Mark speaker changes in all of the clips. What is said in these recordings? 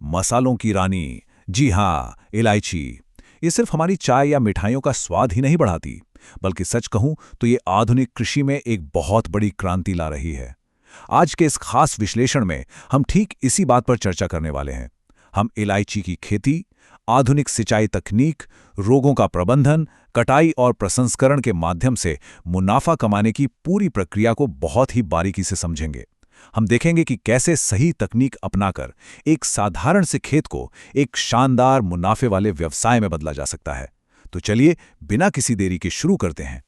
Speaker 1: मसालों की रानी, जी हाँ, इलायची। ये सिर्फ हमारी चाय या मिठाइयों का स्वाद ही नहीं बढ़ाती, बल्कि सच कहूं तो ये आधुनिक कृषि में एक बहुत बड़ी क्रांति ला रही है। आज के इस खास विश्लेषण में हम ठीक इसी बात पर चर्चा करने वाले हैं। हम इलायची की खेती, आधुनिक सिंचाई तकनीक, रोगों का प्रबंधन, कटाई और प्रसंस्करण के माध्यम से मुनाफा कमाने की पूरी प्रक्रिया को बहुत ही बारीकी से समझेंगे। हम देखेंगे कि कैसे सही तकनीक अपनाकर एक साधारण से खेत को एक शानदार मुनाफे वाले व्यवसाय में बदला जा सकता है। तो चलिए बिना किसी देरी के शुरू करते हैं।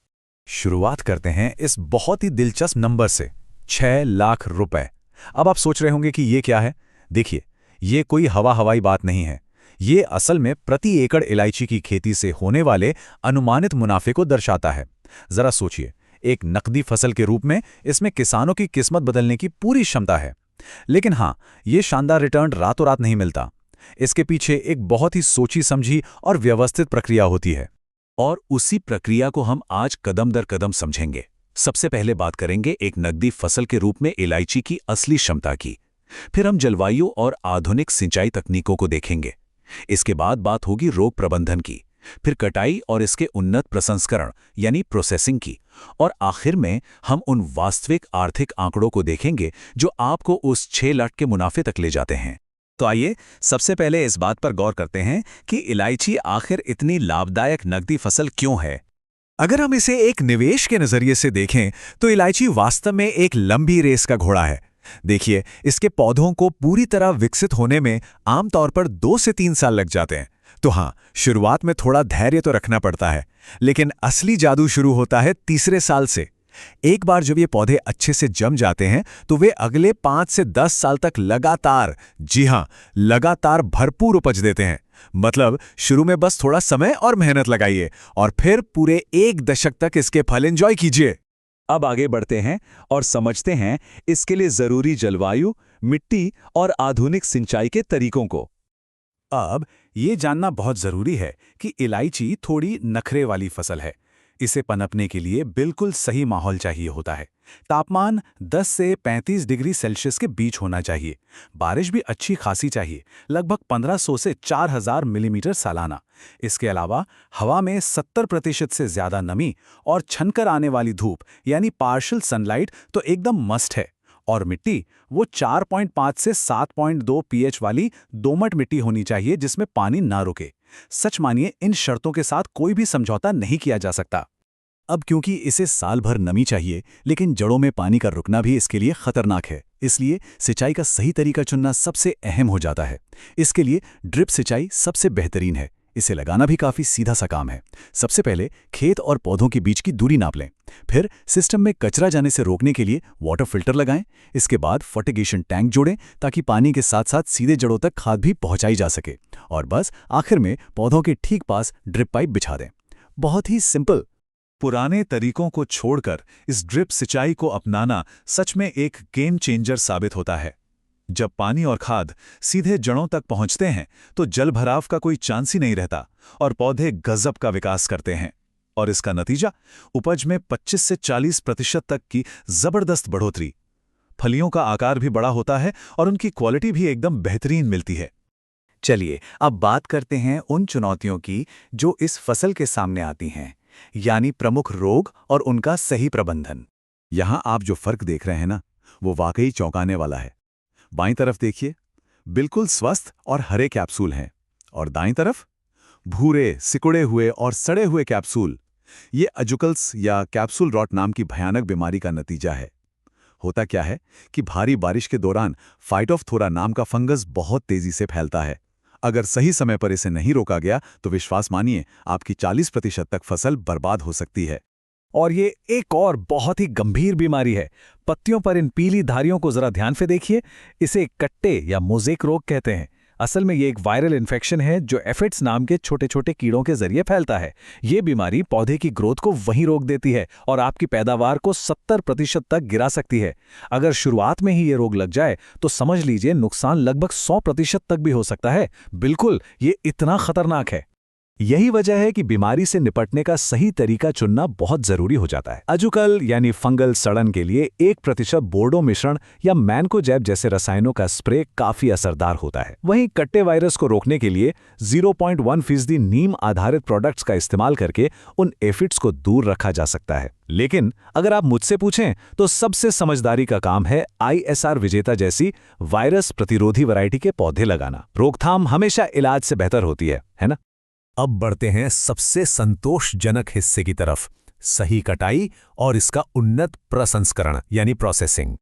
Speaker 1: शुरुआत करते हैं इस बहुत ही दिलचस्प नंबर से, 6 लाख रुपए। अब आप सोच रहे होंगे कि ये क्या है। देखिए, ये कोई हवाई बात नहीं है। ये असल में प्रति एकड़ इलायची की खेती से होने वाले अनुमानित मुनाफे को दर्शाता है। जरा सोचिए, एक नकदी फसल के रूप में इसमें किसानों की किस्मत बदलने की पूरी क्षमता है। लेकिन हाँ, ये शानदार रिटर्न रातों रात नहीं मिलता। इसके पीछे एक बहुत ही सोची समझी और व्यवस्थित प्रक्रिया होती है, और उसी प्रक्रिया को हम आज कदम दर कदम समझेंगे। सबसे पहले बात करेंगे एक नकदी फसल के रूप में इलायची की असली क्षमता की। फिर हम जलवायु और आधुनिक सिंचाई तकनीकों को देखेंगे। इसके बाद बात होगी रोग प्रबंधन की, फिर कटाई और इसके उन्नत प्रसंस्करण यानी प्रोसेसिंग की, और आखिर में हम उन वास्तविक आर्थिक आंकड़ों को देखेंगे जो आपको उस 6 लाख के मुनाफे तक ले जाते हैं। तो आइए सबसे पहले इस बात पर गौर करते हैं कि इलायची आखिर इतनी लाभदायक नकदी फसल क्यों है। अगर हम इसे एक निवेश के नजरिए से देखें तो इलायची वास्तव में एक लंबी रेस का घोड़ा है। देखिए, इसके पौधों को पूरी तरह विकसित होने में आमतौर पर 2 से 3 साल लग जाते हैं। तो हाँ, शुरुआत में थोड़ा धैर्य तो रखना पड़ता है, लेकिन असली जादू शुरू होता है तीसरे साल से। एक बार जब ये पौधे अच्छे से जम जाते हैं तो वे अगले 5 से 10 साल तक लगातार, जी हाँ, लगातार भरपूर उपज देते हैं। मतलब शुरू में बस थोड़ा समय और मेहनत लगाइए और फिर पूरे 1 दशक तक इसके फल एंजॉय कीजिए। अब आगे बढ़ते हैं और समझते हैं इसके लिए जरूरी जलवायु, मिट्टी और आधुनिक सिंचाई के तरीकों को। अब ये जानना बहुत जरूरी है कि इलायची थोड़ी नखरे वाली फसल है। इसे पनपने के लिए बिल्कुल सही माहौल चाहिए होता है। तापमान 10 से 35 डिग्री सेल्सियस के बीच होना चाहिए। बारिश भी अच्छी खासी चाहिए, लगभग 1500 से 4000 मिलीमीटर सालाना। इसके अलावा हवा में 70% से ज्यादा नमी और छनकर आने वाली धूप यानी पार्शियल सनलाइट तो एकदम मस्ट है। और मिट्टी वो 4.5 से 7.2 पीएच वाली दोमट मिट्टी होनी चाहिए जिसमें पानी ना रुके। सच मानिए, इन शर्तों के साथ कोई भी समझौता नहीं किया जा सकता। अब क्योंकि इसे साल भर नमी चाहिए, लेकिन जड़ों में पानी का रुकना भी इसके लिए खतरनाक है, इसलिए सिंचाई का सही तरीका चुनना सबसे अहम हो जाता है। इसके लिए ड्रिप सिंचाई सबसे बेहतरीन है। इसे लगाना भी काफी सीधा सा काम है। सबसे पहले खेत और पौधों के बीच की दूरी नाप लें। फिर सिस्टम में कचरा जाने से रोकने के लिए वाटर फिल्टर लगाएं। इसके बाद फर्टिगेशन टैंक जोड़ें ताकि पानी के साथ साथ सीधे जड़ों तक खाद भी पहुंचाई जा सके। और बस आखिर में पौधों के ठीक पास ड्रिप पाइप बिछा दें। बहुत ही सिंपल। पुराने तरीकों को छोड़कर इस ड्रिप सिंचाई को अपनाना सच में एक गेम चेंजर साबित होता है। जब पानी और खाद सीधे जड़ों तक पहुंचते हैं तो जलभराव का कोई चांस ही नहीं रहता और पौधे गजब का विकास करते हैं। और इसका नतीजा, उपज में 25 से 40% तक की जबरदस्त बढ़ोतरी। फलियों का आकार भी बड़ा होता है और उनकी क्वालिटी भी एकदम बेहतरीन मिलती है। चलिए अब बात करते हैं उन चुनौतियों की जो इस फसल के सामने आती हैं, यानी प्रमुख रोग और उनका सही प्रबंधन। यहां आप जो फर्क देख रहे हैं ना, वो वाकई चौंकाने वाला है। बाईं तरफ देखिए, बिल्कुल स्वस्थ और हरे कैप्सूल हैं, और दाईं तरफ भूरे, सिकुड़े हुए और सड़े हुए कैप्सूल। ये अजुकल्स या कैप्सूल रॉट नाम की भयानक बीमारी का नतीजा है। होता क्या है कि भारी बारिश के दौरान फाइटोफथोरा नाम का फंगस बहुत तेजी से फैलता है। अगर सही समय पर इसे नहीं रोका गया तो विश्वास मानिए, आपकी 40% तक फसल बर्बाद हो सकती है। और ये एक और बहुत ही गंभीर बीमारी है। पत्तियों पर इन पीली धारियों को जरा ध्यान से देखिए। इसे कट्टे या मोज़ेक रोग कहते हैं। असल में ये एक वायरल इन्फेक्शन है जो एफिड्स नाम के छोटे छोटे कीड़ों के जरिए फैलता है। ये बीमारी पौधे की ग्रोथ को वहीं रोक देती है और आपकी पैदावार को 70% तक गिरा सकती है। अगर शुरुआत में ही ये रोग लग जाए तो समझ लीजिए नुकसान लगभग 100% तक भी हो सकता है। बिल्कुल, ये इतना खतरनाक है।
Speaker 2: यही वजह है कि बीमारी से निपटने का सही तरीका चुनना बहुत जरूरी हो जाता है। अजुकल यानी फंगल सड़न के लिए 1% बोर्डो मिश्रण या मैनकोजेब जैसे रसायनों का स्प्रे काफी असरदार होता है। वहीं कट्टे वायरस को रोकने के लिए 0.1% नीम आधारित प्रोडक्ट्स का इस्तेमाल करके उन एफिड्स को दूर रखा जा सकता है। लेकिन अगर आप मुझसे पूछें तो सबसे समझदारी का काम है ISR विजेता जैसी वायरस प्रतिरोधी वैरायटी के पौधे लगाना। रोकथाम हमेशा इलाज से बेहतर होती है ना? अब बढ़ते हैं सबसे संतोषजनक हिस्से की तरफ, सही कटाई और इसका उन्नत प्रसंस्करण यानी प्रोसेसिंग।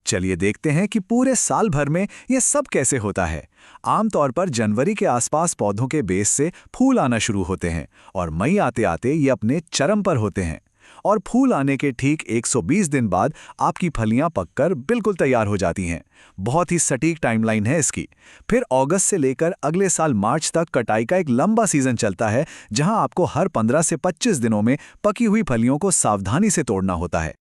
Speaker 3: चलिए देखते हैं कि पूरे साल भर में ये सब कैसे होता है। आमतौर पर जनवरी के आसपास पौधों के बेस से फूल आना शुरू होते हैं और मई आते आते ये अपने चरम पर होते हैं और फूल आने के ठीक 120 दिन बाद आपकी फलियां पककर बिल्कुल तैयार हो जाती हैं। बहुत ही सटीक टाइमलाइन है इसकी। फिर अगस्त से लेकर अगले साल मार्च तक कटाई का एक लंबा सीजन चलता है, जहां आपको हर 15 से 25 दिनों में पकी हुई फलियों को सावधानी से तोड़ना होता है।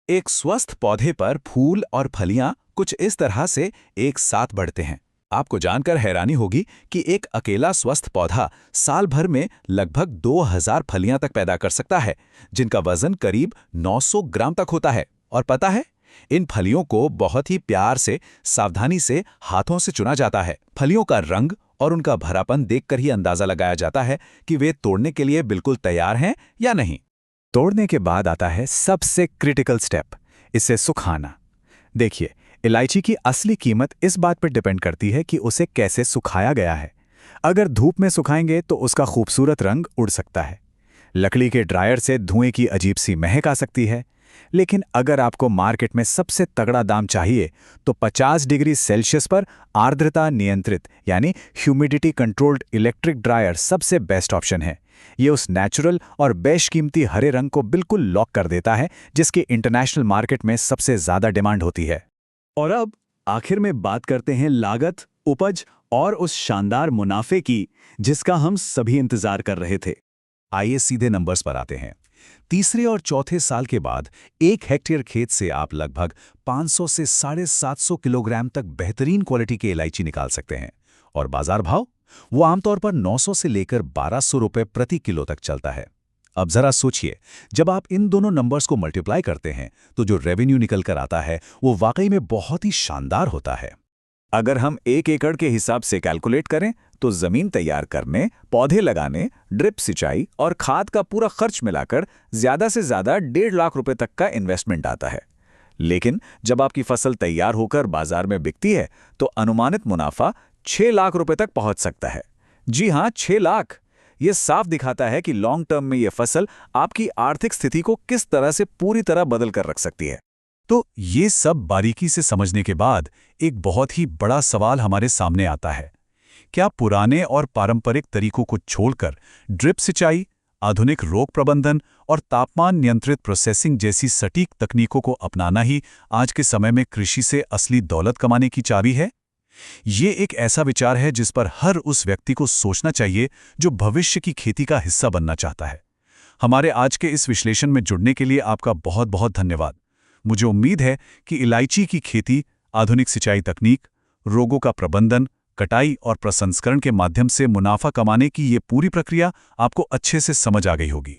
Speaker 1: एक स्वस्थ पौधे पर फूल और फलियां कुछ इस तरह से एक साथ बढ़ते हैं। आपको जानकर हैरानी होगी कि एक अकेला स्वस्थ पौधा साल भर में लगभग 2000 फलियां तक पैदा कर सकता है, जिनका वजन करीब 900 ग्राम तक होता है। और पता है, इन फलियों को बहुत ही प्यार से, सावधानी से हाथों से चुना जाता है। फलियों का रंग और उनका भरापन देखकर ही अंदाजा लगाया जाता है कि वे तोड़ने के लिए बिल्कुल तैयार हैं या नहीं।
Speaker 2: तोड़ने के बाद आता है सबसे क्रिटिकल स्टेप, इसे सुखाना। देखिए, इलायची की असली कीमत इस बात पर डिपेंड करती है कि उसे कैसे सुखाया गया है। अगर धूप में सुखाएंगे तो उसका खूबसूरत रंग उड़ सकता है। लकड़ी के ड्रायर से धुएं की अजीब सी महक आ सकती है। लेकिन अगर आपको मार्केट में सबसे तगड़ा दाम चाहिए तो 50 डिग्री सेल्सियस पर आर्द्रता नियंत्रित यानी ह्यूमिडिटी कंट्रोल्ड इलेक्ट्रिक ड्रायर सबसे बेस्ट ऑप्शन है। ये उस नेचुरल और बेशकीमती हरे रंग को बिल्कुल लॉक कर देता है, जिसकी इंटरनेशनल मार्केट में सबसे ज्यादा डिमांड होती है। और अब आखिर में बात करते हैं लागत, उपज और उस शानदार मुनाफे की जिसका हम सभी इंतजार कर रहे थे।
Speaker 1: आइए सीधे नंबर्स पर आते हैं। तीसरे और चौथे साल के बाद 1 हेक्टेयर खेत से आप लगभग 500 से 750 किलोग्राम तक बेहतरीन क्वालिटी की इलायची निकाल सकते हैं। और बाजार भाव वो आमतौर पर 900 से लेकर 1200 रुपए प्रति किलो तक चलता है। अब जरा सोचिए, जब आप इन दोनों नंबर्स को मल्टीप्लाई करते हैं तो जो रेवेन्यू निकल कर आता है वो वाकई में बहुत ही शानदार होता है।
Speaker 2: अगर हम 1 एकड़ के हिसाब से कैलकुलेट करें तो जमीन तैयार करने, पौधे लगाने, ड्रिप सिंचाई और खाद का पूरा खर्च मिलाकर ज्यादा से ज्यादा 1.5 लाख रुपए तक का इन्वेस्टमेंट आता है। लेकिन जब आपकी फसल तैयार होकर बाजार में बिकती है तो अनुमानित मुनाफा 6 लाख रुपए तक पहुंच सकता है। जी हां, 6 लाख। ये साफ दिखाता है कि लॉन्ग टर्म में यह फसल आपकी आर्थिक स्थिति को किस तरह से पूरी तरह बदल कर रख सकती है।
Speaker 1: तो ये सब बारीकी से समझने के बाद एक बहुत ही बड़ा सवाल हमारे सामने आता है। क्या पुराने और पारंपरिक तरीकों को छोड़कर ड्रिप सिंचाई, आधुनिक रोग प्रबंधन और तापमान नियंत्रित प्रोसेसिंग जैसी सटीक तकनीकों को अपनाना ही आज के समय में कृषि से असली दौलत कमाने की चाबी है? ये एक ऐसा विचार है जिस पर हर उस व्यक्ति को सोचना चाहिए जो भविष्य की खेती का हिस्सा बनना चाहता है। हमारे आज के इस विश्लेषण में जुड़ने के लिए आपका बहुत बहुत धन्यवाद। मुझे उम्मीद है कि इलायची की खेती, आधुनिक सिंचाई तकनीक, रोगों का प्रबंधन, कटाई और प्रसंस्करण के माध्यम से मुनाफा कमाने की ये पूरी प्रक्रिया आपको अच्छे से समझ आ गई होगी।